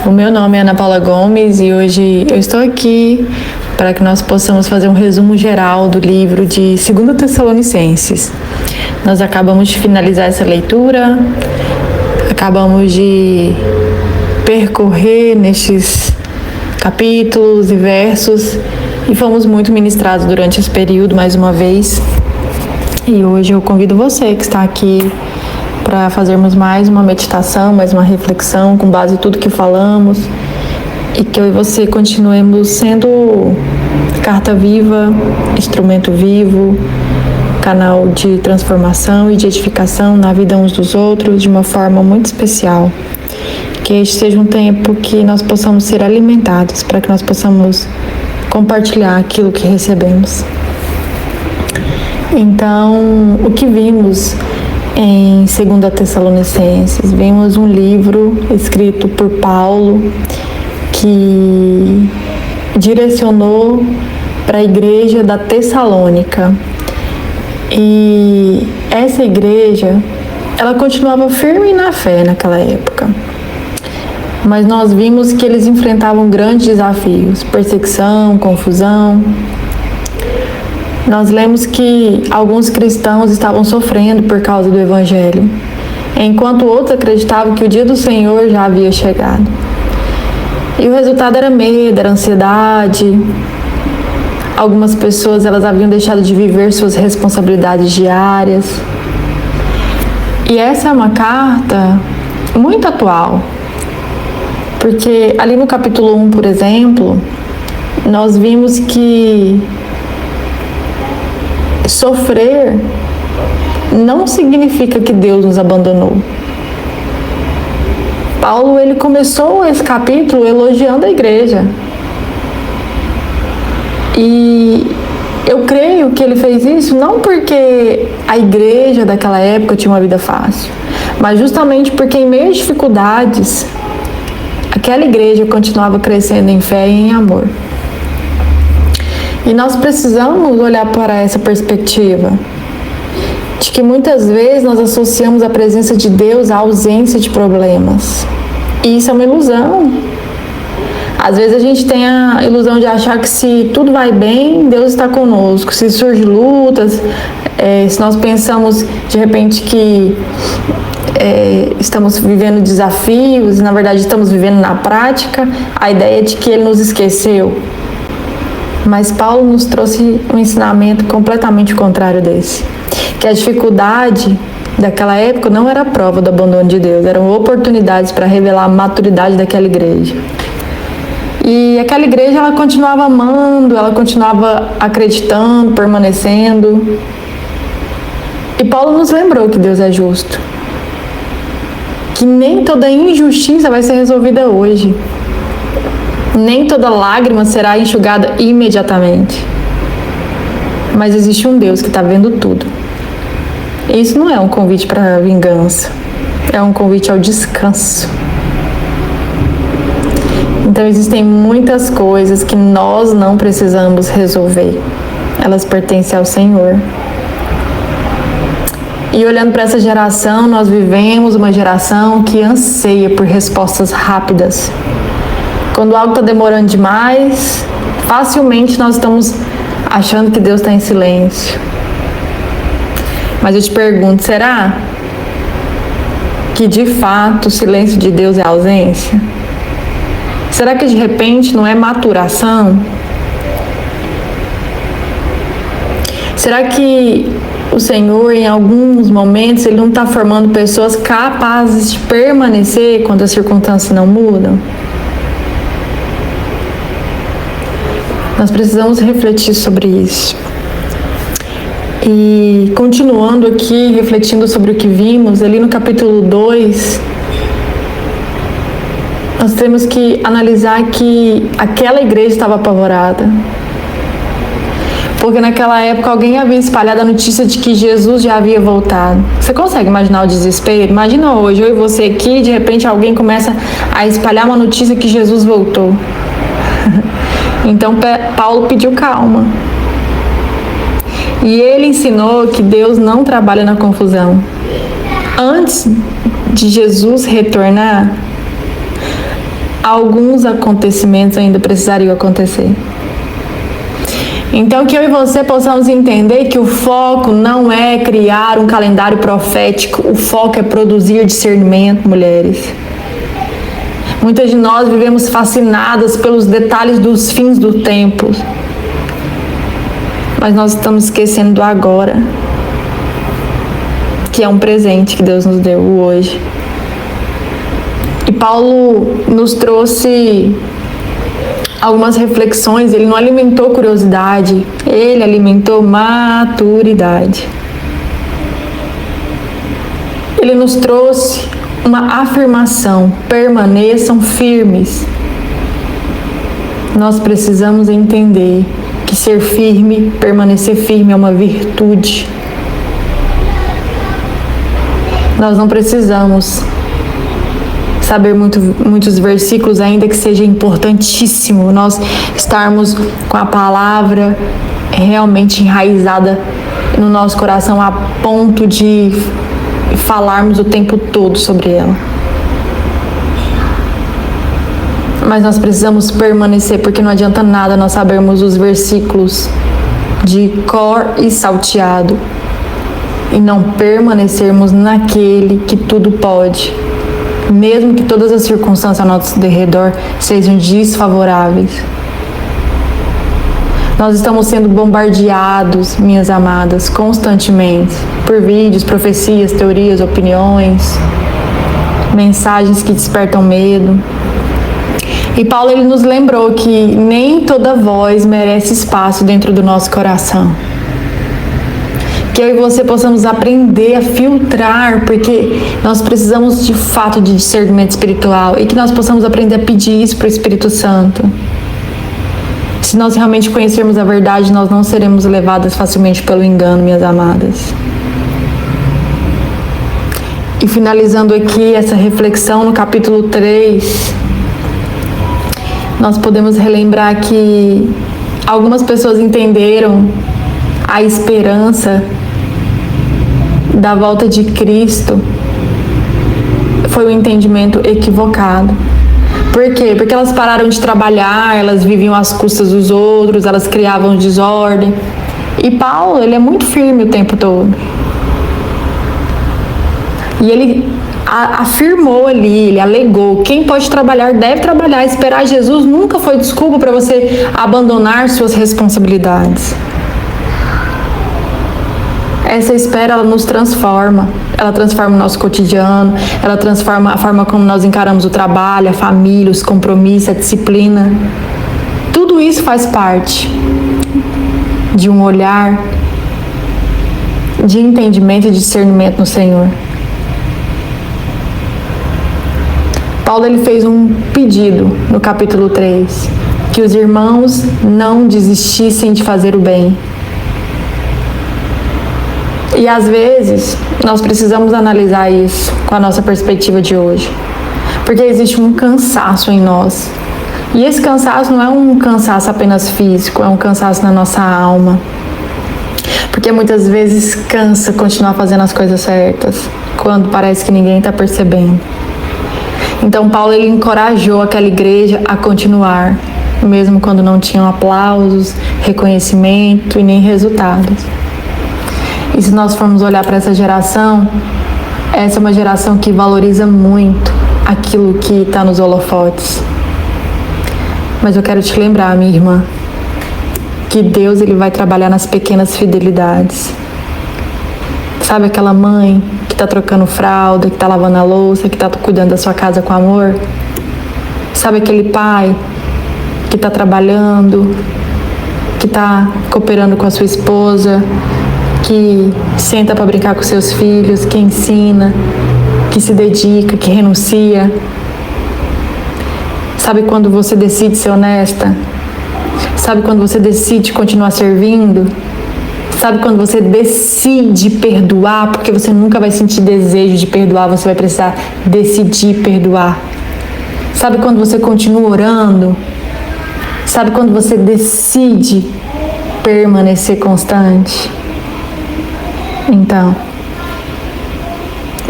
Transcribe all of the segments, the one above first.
O meu nome é Ana Paula Gomes e hoje eu estou aqui para que nós possamos fazer um resumo geral do livro de 2 Tessalonicenses. Nós acabamos de finalizar essa leitura, acabamos de percorrer nestes capítulos e versos e fomos muito ministrados durante esse período mais uma vez. E hoje eu convido você que está aqui para fazermos mais uma meditação, mais uma reflexão com base em tudo que falamos e que eu e você continuemos sendo carta viva, instrumento vivo, canal de transformação e de edificação na vida uns dos outros de uma forma muito especial. Que este seja um tempo que nós possamos ser alimentados, para que nós possamos compartilhar aquilo que recebemos. Então, o que vimos em 2 Tessalonicenses? Vimos um livro escrito por Paulo que direcionou para a igreja da Tessalônica. E essa igreja, ela continuava firme na fé naquela época. Mas nós vimos que eles enfrentavam grandes desafios, perseguição, confusão. Nós lemos que alguns cristãos estavam sofrendo por causa do Evangelho, enquanto outros acreditavam que o dia do Senhor já havia chegado. E o resultado era medo, era ansiedade. Algumas pessoas elas haviam deixado de viver suas responsabilidades diárias. E essa é uma carta muito atual, porque ali no capítulo 1, por exemplo, nós vimos que sofrer não significa que Deus nos abandonou. Paulo, ele começou esse capítulo elogiando a igreja. E eu creio que ele fez isso não porque a igreja daquela época tinha uma vida fácil, mas justamente porque em meio às dificuldades, aquela igreja continuava crescendo em fé e em amor. E nós precisamos olhar para essa perspectiva de que muitas vezes nós associamos a presença de Deus à ausência de problemas. E isso é uma ilusão. Às vezes a gente tem a ilusão de achar que se tudo vai bem, Deus está conosco. Se surgem lutas, se nós pensamos de repente que estamos vivendo desafios, e na verdade estamos vivendo na prática, a ideia é de que Ele nos esqueceu. Mas Paulo nos trouxe um ensinamento completamente contrário desse. Que a dificuldade daquela época não era a prova do abandono de Deus, eram oportunidades para revelar a maturidade daquela igreja. E aquela igreja, ela continuava amando, ela continuava acreditando, permanecendo. E Paulo nos lembrou que Deus é justo. Que nem toda injustiça vai ser resolvida hoje. Nem toda lágrima será enxugada imediatamente. Mas existe um Deus que está vendo tudo. E isso não é um convite para vingança. É um convite ao descanso. Então existem muitas coisas que nós não precisamos resolver. Elas pertencem ao Senhor. E olhando para essa geração, nós vivemos uma geração que anseia por respostas rápidas. Quando algo está demorando demais, facilmente nós estamos achando que Deus está em silêncio. Mas eu te pergunto, será que de fato o silêncio de Deus é ausência? Será que de repente não é maturação? Será que o Senhor, em alguns momentos, Ele não está formando pessoas capazes de permanecer quando as circunstâncias não mudam? Nós precisamos refletir sobre isso. E continuando aqui, refletindo sobre o que vimos, ali no capítulo 2, nós temos que analisar que aquela igreja estava apavorada. Porque naquela época alguém havia espalhado a notícia de que Jesus já havia voltado. Você consegue imaginar o desespero? Imagina hoje, eu e você aqui, de repente alguém começa a espalhar uma notícia que Jesus voltou. Então Paulo pediu calma. E ele ensinou que Deus não trabalha na confusão. Antes de Jesus retornar, alguns acontecimentos ainda precisariam acontecer. Então, que eu e você possamos entender que o foco não é criar um calendário profético, o foco é produzir discernimento, mulheres. Muitas de nós vivemos fascinadas pelos detalhes dos fins do tempo, mas nós estamos esquecendo do agora, que é um presente que Deus nos deu hoje. E Paulo nos trouxe algumas reflexões. Ele não alimentou curiosidade, ele alimentou maturidade. Ele nos trouxe uma afirmação: permaneçam firmes. Nós precisamos entender que ser firme, permanecer firme é uma virtude. Nós não precisamos saber muitos versículos, ainda que seja importantíssimo nós estarmos com a palavra realmente enraizada no nosso coração a ponto de falarmos o tempo todo sobre ela. Mas nós precisamos permanecer, porque não adianta nada nós sabermos os versículos de cor e salteado e não permanecermos naquele que tudo pode, mesmo que todas as circunstâncias ao nosso redor sejam desfavoráveis. Nós estamos sendo bombardeados, minhas amadas, constantemente, por vídeos, profecias, teorias, opiniões, mensagens que despertam medo. E Paulo, ele nos lembrou que nem toda voz merece espaço dentro do nosso coração. Que eu e você possamos aprender a filtrar, porque nós precisamos de fato de discernimento espiritual, e que nós possamos aprender a pedir isso para o Espírito Santo. Se nós realmente conhecermos a verdade, nós não seremos levadas facilmente pelo engano, minhas amadas. E finalizando aqui essa reflexão no capítulo 3, nós podemos relembrar que algumas pessoas entenderam a esperança da volta de Cristo. Foi um entendimento equivocado. Por quê? Porque elas pararam de trabalhar, elas viviam às custas dos outros, elas criavam desordem. E Paulo, ele é muito firme o tempo todo. E ele afirmou ali, ele alegou: quem pode trabalhar deve trabalhar. Esperar Jesus nunca foi desculpa para você abandonar suas responsabilidades. Essa espera, ela nos transforma. Ela transforma o nosso cotidiano, ela transforma a forma como nós encaramos o trabalho, a família, os compromissos, a disciplina. Tudo isso faz parte de um olhar de entendimento e discernimento no Senhor. Paulo, ele fez um pedido no capítulo 3, que os irmãos não desistissem de fazer o bem. E às vezes nós precisamos analisar isso com a nossa perspectiva de hoje, porque existe um cansaço em nós, e esse cansaço não é um cansaço apenas físico, é um cansaço na nossa alma, porque muitas vezes cansa continuar fazendo as coisas certas quando parece que ninguém está percebendo. Então Paulo, ele encorajou aquela igreja a continuar, mesmo quando não tinham aplausos, reconhecimento e nem resultados. E se nós formos olhar para essa geração, essa é uma geração que valoriza muito aquilo que está nos holofotes. Mas eu quero te lembrar, minha irmã, que Deus, ele vai trabalhar nas pequenas fidelidades. Sabe aquela mãe que está trocando fralda, que está lavando a louça, que está cuidando da sua casa com amor? Sabe aquele pai que está trabalhando, que está cooperando com a sua esposa, que senta para brincar com seus filhos, que ensina, que se dedica, que renuncia? Sabe quando você decide ser honesta? Sabe quando você decide continuar servindo? Sabe quando você decide perdoar? Porque você nunca vai sentir desejo de perdoar, você vai precisar decidir perdoar. Sabe quando você continua orando? Sabe quando você decide permanecer constante? Então,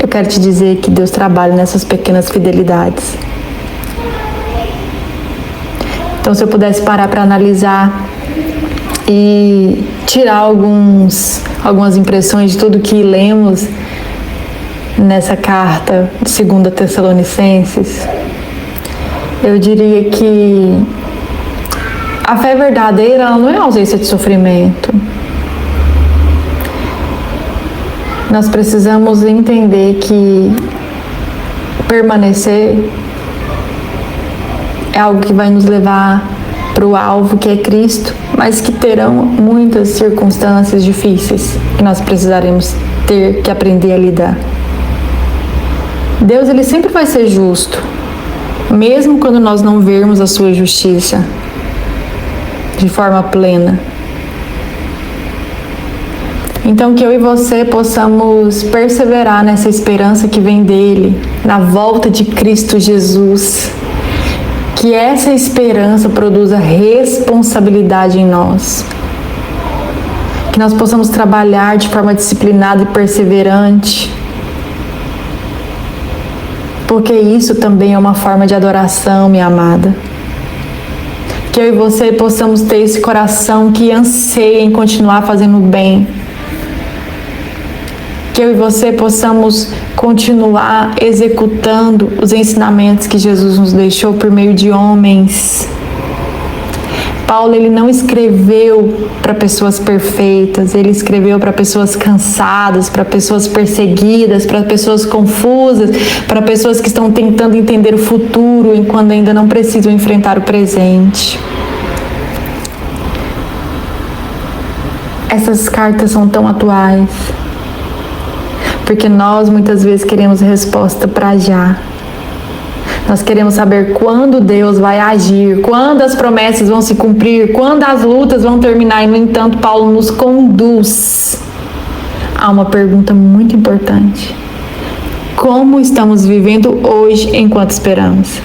eu quero te dizer que Deus trabalha nessas pequenas fidelidades. Então, se eu pudesse parar para analisar e tirar algumas impressões de tudo que lemos nessa carta de 2 Tessalonicenses, eu diria que a fé verdadeira ela não é ausência de sofrimento. Nós precisamos entender que permanecer é algo que vai nos levar para o alvo, que é Cristo, mas que terão muitas circunstâncias difíceis que nós precisaremos ter que aprender a lidar. Deus, ele sempre vai ser justo, mesmo quando nós não vermos a sua justiça de forma plena. Então, que eu e você possamos perseverar nessa esperança que vem dele, na volta de Cristo Jesus. Que essa esperança produza responsabilidade em nós. Que nós possamos trabalhar de forma disciplinada e perseverante. Porque isso também é uma forma de adoração, minha amada. Que eu e você possamos ter esse coração que anseia em continuar fazendo o bem. Que eu e você possamos continuar executando os ensinamentos que Jesus nos deixou por meio de homens. Paulo, ele não escreveu para pessoas perfeitas, ele escreveu para pessoas cansadas, para pessoas perseguidas, para pessoas confusas, para pessoas que estão tentando entender o futuro enquanto ainda não precisam enfrentar o presente. Essas cartas são tão atuais, porque nós muitas vezes queremos resposta para já. Nós queremos saber quando Deus vai agir, quando as promessas vão se cumprir, quando as lutas vão terminar. E, no entanto, Paulo nos conduz a uma pergunta muito importante. Como estamos vivendo hoje enquanto esperamos?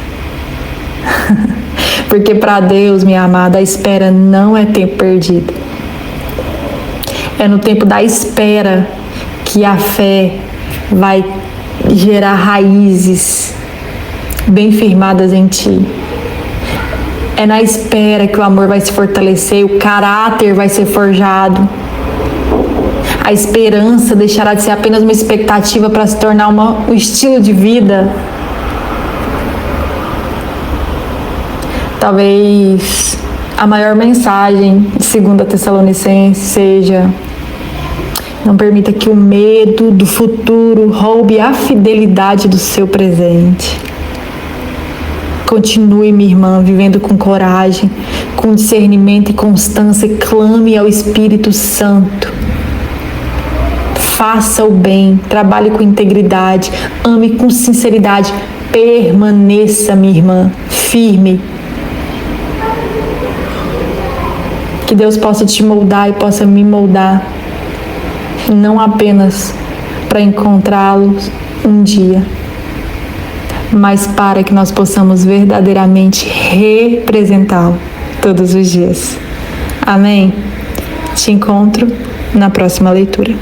Porque para Deus, minha amada, a espera não é tempo perdido. É no tempo da espera que a fé vai gerar raízes bem firmadas em ti. É na espera que o amor vai se fortalecer, o caráter vai ser forjado. A esperança deixará de ser apenas uma expectativa para se tornar um estilo de vida. Talvez a maior mensagem de 2 Tessalonicenses seja: não permita que o medo do futuro roube a fidelidade do seu presente. Continue, minha irmã, vivendo com coragem, com discernimento e constância. Clame ao Espírito Santo. Faça o bem, trabalhe com integridade, ame com sinceridade. Permaneça, minha irmã, firme. Que Deus possa te moldar e possa me moldar. Não apenas para encontrá-los um dia, mas para que nós possamos verdadeiramente representá-lo todos os dias. Amém? Te encontro na próxima leitura.